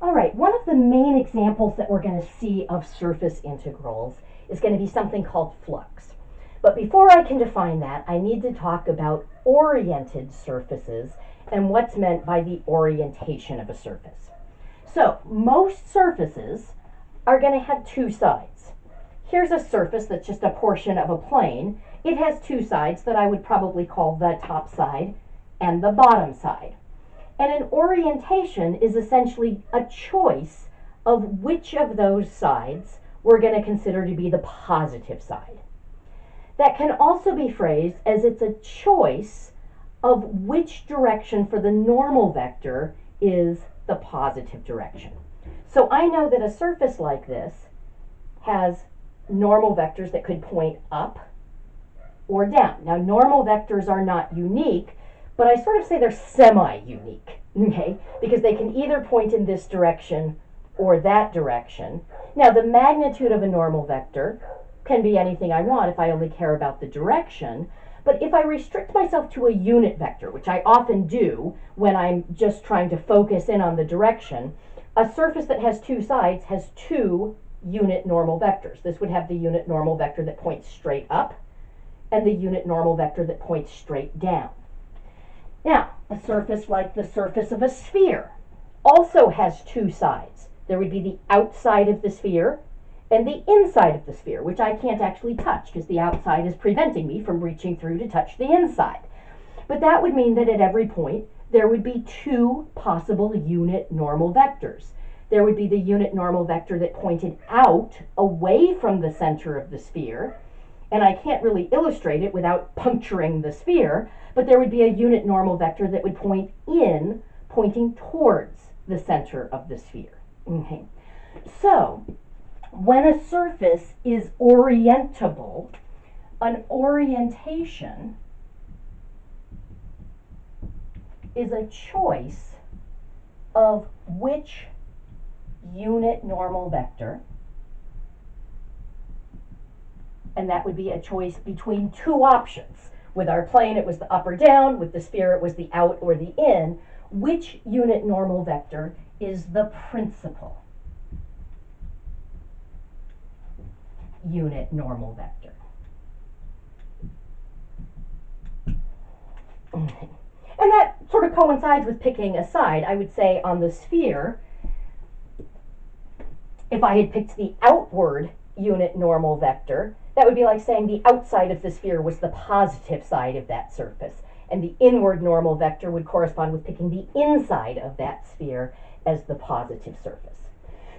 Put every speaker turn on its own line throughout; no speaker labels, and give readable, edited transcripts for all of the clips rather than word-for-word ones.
All right, one of the main examples that we're going to see of surface integrals is going to be something called flux. But before I can define that, I need to talk about oriented surfaces and what's meant by the orientation of a surface. So, most surfaces are going to have two sides. Here's a surface that's just a portion of a plane. It has two sides that I would probably call the top side and the bottom side. And an orientation is essentially a choice of which of those sides we're going to consider to be the positive side. That can also be phrased as it's a choice of which direction for the normal vector is the positive direction. So I know that a surface like this has normal vectors that could point up or down. Now, normal vectors are not unique, but I sort of say they're semi-unique, okay? Because they can either point in this direction or that direction. Now, the magnitude of a normal vector can be anything I want if I only care about the direction. But if I restrict myself to a unit vector, which I often do when I'm just trying to focus in on the direction, a surface that has two sides has two unit normal vectors. This would have the unit normal vector that points straight up and the unit normal vector that points straight down. Now, a surface like the surface of a sphere also has two sides. There would be the outside of the sphere and the inside of the sphere, which I can't actually touch because the outside is preventing me from reaching through to touch the inside. But that would mean that at every point, there would be two possible unit normal vectors. There would be the unit normal vector that pointed out away from the center of the sphere, and I can't really illustrate it without puncturing the sphere, but there would be a unit normal vector that would point in, pointing towards the center of the sphere. Okay. So, when a surface is orientable, an orientation is a choice of which unit normal vector, and that would be a choice between two options. With our plane, it was the up or down. With the sphere, it was the out or the in. Which unit normal vector is the principal unit normal vector? Okay. And that sort of coincides with picking a side. I would say on the sphere, if I had picked the outward unit normal vector, that would be like saying the outside of the sphere was the positive side of that surface, and the inward normal vector would correspond with picking the inside of that sphere as the positive surface.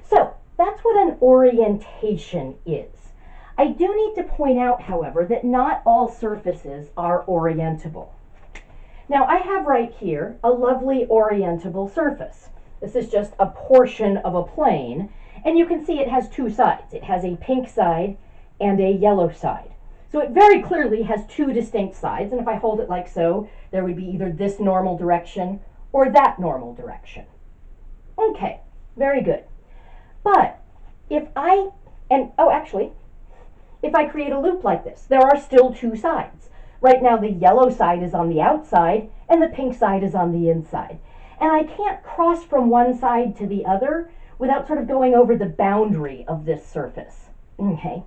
So that's what an orientation is. I do need to point out, however, that not all surfaces are orientable. Now, I have right here a lovely orientable surface. This is just a portion of a plane, and you can see it has two sides. It has a pink side and a yellow side. So it very clearly has two distinct sides, and if I hold it like so, there would be either this normal direction or that normal direction. Okay, very good. But if I create a loop like this, there are still two sides. Right now the yellow side is on the outside and the pink side is on the inside. And I can't cross from one side to the other without sort of going over the boundary of this surface. Okay.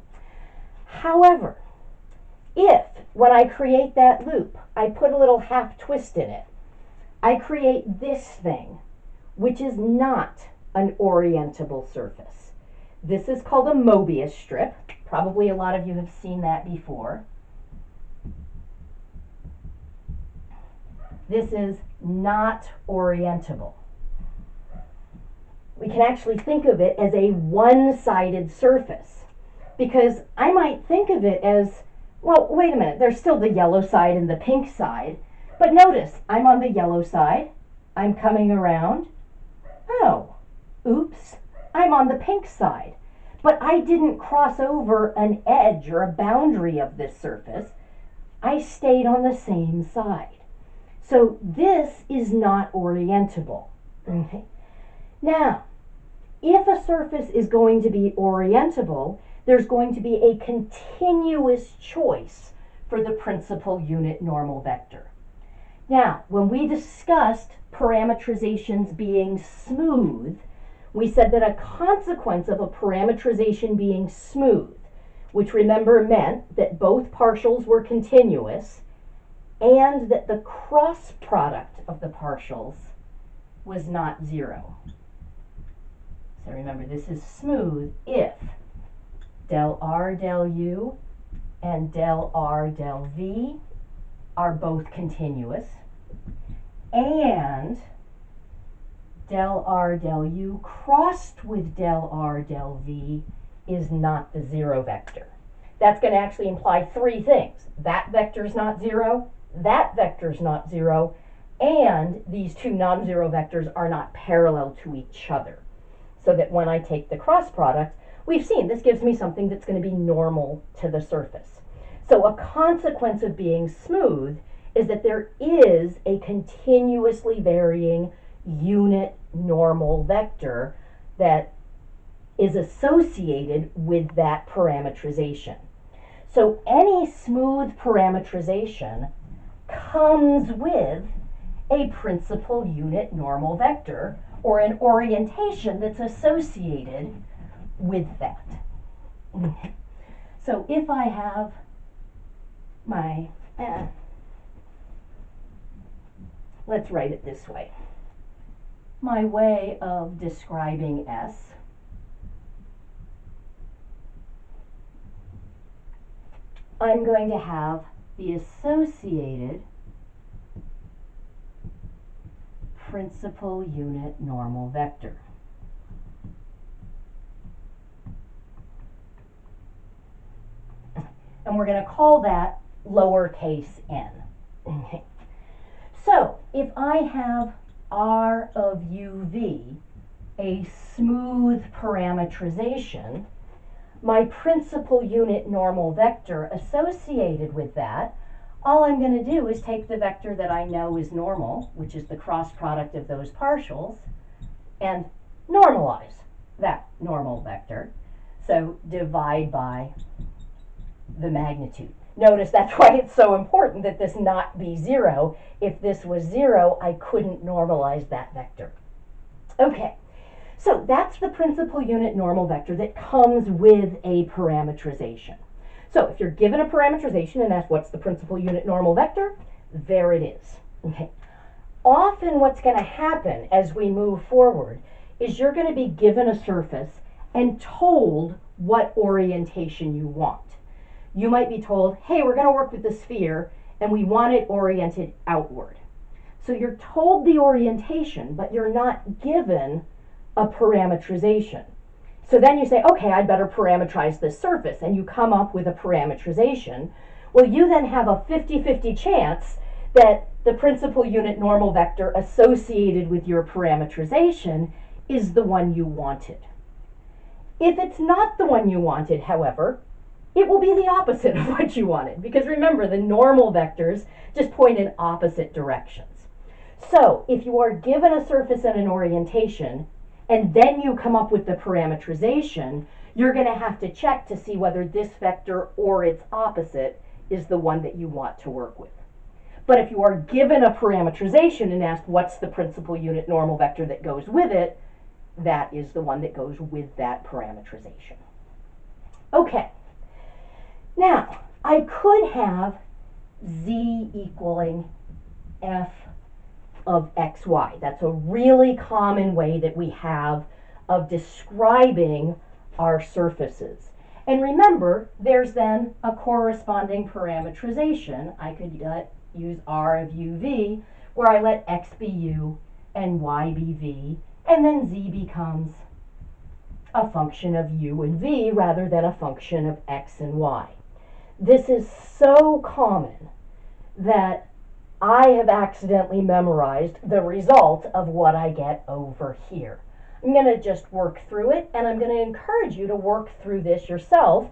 However, if when I create that loop, I put a little half twist in it, I create this thing, which is not an orientable surface. This is called a Mobius strip. Probably a lot of you have seen that before. This is not orientable. We can actually think of it as a one-sided surface, because I might think of it as, well, wait a minute, there's still the yellow side and the pink side, but notice, I'm on the yellow side, I'm coming around, oh, oops, I'm on the pink side, but I didn't cross over an edge or a boundary of this surface, I stayed on the same side. So this is not orientable. Okay. Now, if a surface is going to be orientable, there's going to be a continuous choice for the principal unit normal vector. Now, when we discussed parametrizations being smooth, we said that a consequence of a parametrization being smooth, which remember meant that both partials were continuous and that the cross product of the partials was not zero. So remember, this is smooth if del R del U and del R del V are both continuous, and del R del U crossed with del R del V is not the zero vector. That's going to actually imply three things. That vector is not zero, that vector is not zero, and these two non-zero vectors are not parallel to each other. So that when I take the cross product, we've seen this gives me something that's going to be normal to the surface. So a consequence of being smooth is that there is a continuously varying unit normal vector that is associated with that parametrization. So any smooth parametrization comes with a principal unit normal vector or an orientation that's associated with that. So if I have my, let's write it this way. My way of describing S I'm going to have the associated principal unit normal vector. And we're going to call that lowercase n. Okay. So if I have R of uv, a smooth parametrization, my principal unit normal vector associated with that, all I'm going to do is take the vector that I know is normal, which is the cross product of those partials, and normalize that normal vector. So divide by the magnitude. Notice that's why it's so important that this not be zero. If this was zero, I couldn't normalize that vector. Okay, so that's the principal unit normal vector that comes with a parametrization. So if you're given a parametrization and asked what's the principal unit normal vector, there it is. Okay. Often what's going to happen as we move forward is you're going to be given a surface and told what orientation you want. You might be told, hey, we're going to work with the sphere and we want it oriented outward. So you're told the orientation, but you're not given a parametrization. So then you say, okay, I'd better parametrize this surface, and you come up with a parametrization. Well, you then have a 50-50 chance that the principal unit normal vector associated with your parametrization is the one you wanted. If it's not the one you wanted, however, it will be the opposite of what you wanted, because remember, the normal vectors just point in opposite directions. So if you are given a surface and an orientation, and then you come up with the parametrization, you're going to have to check to see whether this vector or its opposite is the one that you want to work with. But if you are given a parametrization and asked what's the principal unit normal vector that goes with it, that is the one that goes with that parametrization. Okay. Now, I could have z equaling f of xy. That's a really common way that we have of describing our surfaces. And remember, there's then a corresponding parametrization. I could use r of uv, where I let x be u and y be v, and then z becomes a function of u and v rather than a function of x and y. This is so common that I have accidentally memorized the result of what I get over here. I'm going to just work through it, and I'm going to encourage you to work through this yourself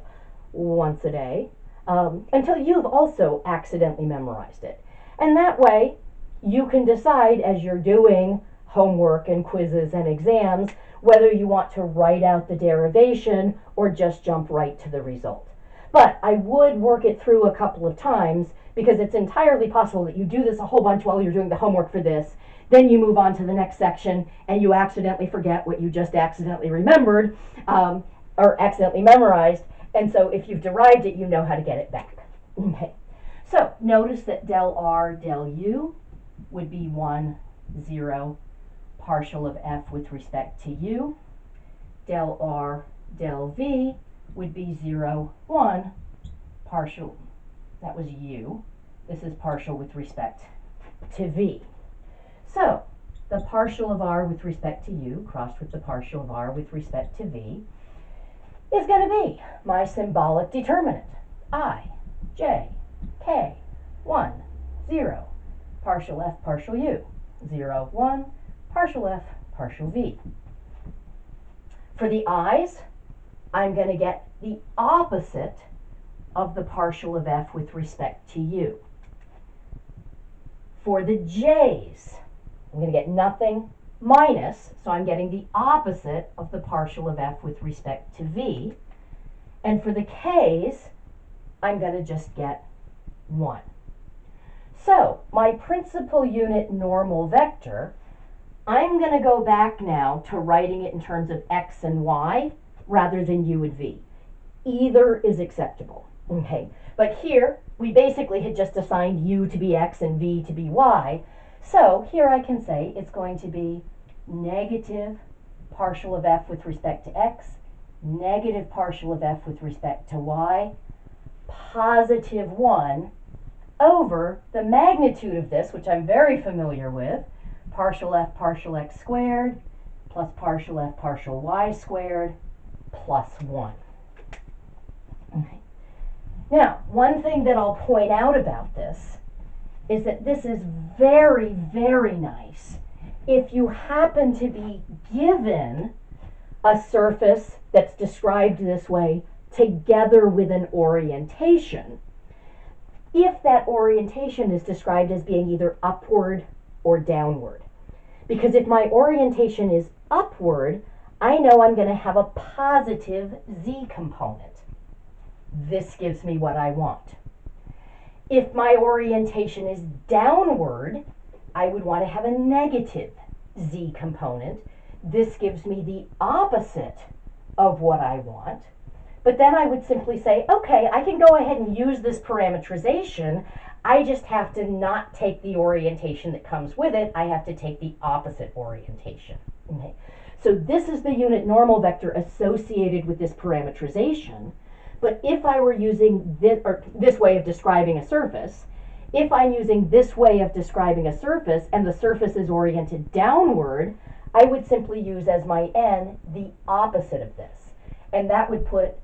once a day until you've also accidentally memorized it. And that way, you can decide as you're doing homework and quizzes and exams whether you want to write out the derivation or just jump right to the result. But I would work it through a couple of times, because it's entirely possible that you do this a whole bunch while you're doing the homework for this, Then you move on to the next section and you accidentally forget what you just accidentally remembered or accidentally memorized. And so if you've derived it, you know how to get it back. Okay. So notice that del R, del U would be 1, 0, partial of f with respect to u. Del R, del V would be 0, 1, partial, that was u. This is partial with respect to v. So the partial of r with respect to u crossed with the partial of r with respect to v is going to be my symbolic determinant. I, j, k, 1, 0, partial f, partial u, 0, 1, partial f, partial v. For the i's, I'm going to get the opposite of the partial of f with respect to u. For the j's, I'm going to get nothing minus, so I'm getting the opposite of the partial of f with respect to v. And for the k's, I'm going to just get 1. So my principal unit normal vector, I'm going to go back now to writing it in terms of x and y rather than u and v. Either is acceptable. Okay, but here we basically had just assigned u to be x and v to be y. So here I can say it's going to be negative partial of f with respect to x, negative partial of f with respect to y, positive 1 over the magnitude of this, which I'm very familiar with, partial f partial x squared plus partial f partial y squared plus 1. Okay. Now, one thing that I'll point out about this is that this is very, very nice if you happen to be given a surface that's described this way together with an orientation, if that orientation is described as being either upward or downward. Because if my orientation is upward, I know I'm going to have a positive z component. This gives me what I want. If my orientation is downward, I would want to have a negative z component. This gives me the opposite of what I want. But then I would simply say, okay, I can go ahead and use this parameterization. I just have to not take the orientation that comes with it. I have to take the opposite orientation. Okay. So this is the unit normal vector associated with this parameterization. But if I were using this way of describing a surface, if I'm using this way of describing a surface and the surface is oriented downward, I would simply use as my n the opposite of this. And that would put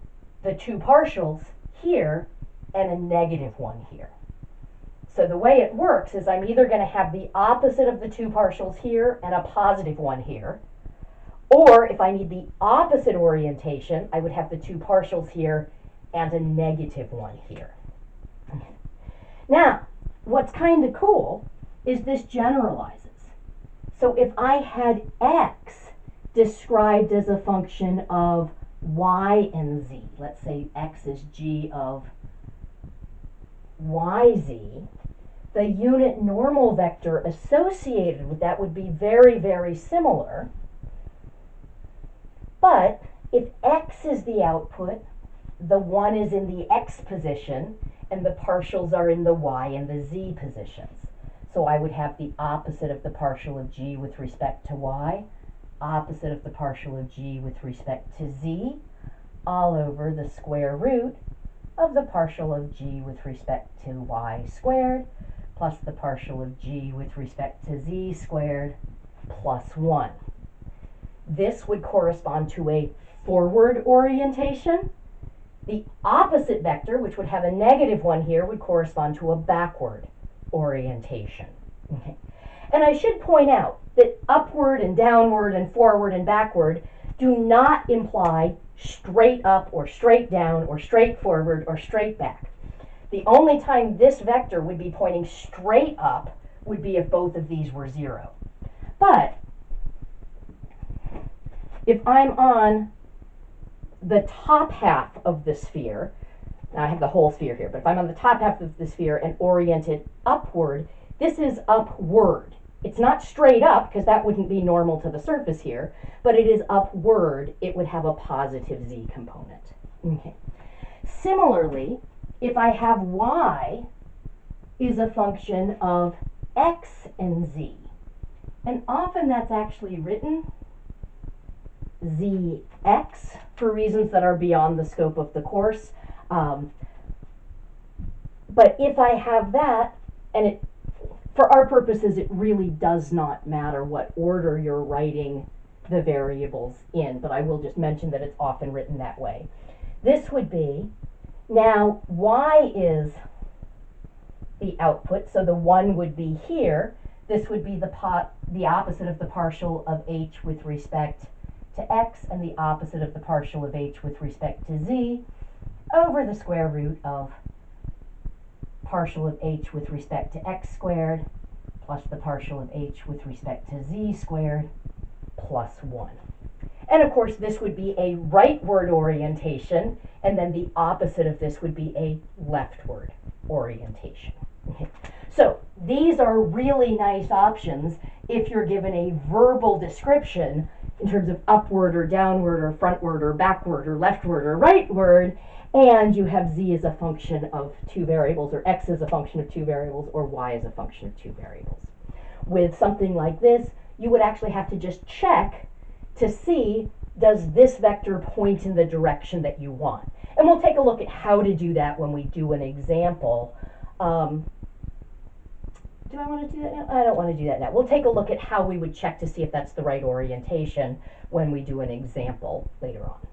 the two partials here and a negative 1 here. So the way it works is I'm either going to have the opposite of the two partials here and a positive 1 here, or if I need the opposite orientation, I would have the two partials here and a negative 1 here. Now, what's kind of cool is this generalizes. So if I had x described as a function of y and z, let's say x is g of yz, the unit normal vector associated with that would be very, very similar. But if x is the output, the 1 is in the x position, and the partials are in the y and the z positions. So I would have the opposite of the partial of g with respect to y, opposite of the partial of g with respect to z, all over the square root of the partial of g with respect to y squared, plus the partial of g with respect to z squared, plus 1. This would correspond to a forward orientation. The opposite vector, which would have a negative 1 here, would correspond to a backward orientation. Okay. And I should point out that upward and downward and forward and backward do not imply straight up or straight down or straight forward or straight back. The only time this vector would be pointing straight up would be if both of these were 0. But if I'm on the top half of the sphere, now I have the whole sphere here, but if I'm on the top half of the sphere and oriented upward, this is upward It's not straight up, because that wouldn't be normal to the surface here, but it is upward. It would have a positive z component. Okay. Similarly, if I have y is a function of x and z, and often that's actually written zx for reasons that are beyond the scope of the course. But if I have that, and it, for our purposes, it really does not matter what order you're writing the variables in, but I will just mention that it's often written that way. This would be, now y is the output, so the 1 would be here. This would be the opposite of the partial of h with respect to x, and the opposite of the partial of h with respect to z, over the square root of partial of h with respect to x squared plus the partial of h with respect to z squared plus 1. And of course, this would be a rightward orientation, and then the opposite of this would be a leftward orientation. Okay. So these are really nice options if you're given a verbal description in terms of upward or downward or frontward or backward or leftward or rightward, and you have z as a function of 2 variables, or x as a function of 2 variables, or y as a function of 2 variables. With something like this, you would actually have to just check to see, does this vector point in the direction that you want? And we'll take a look at how to do that when we do an example. Do I want to do that now? I don't want to do that now. We'll take a look at how we would check to see if that's the right orientation when we do an example later on.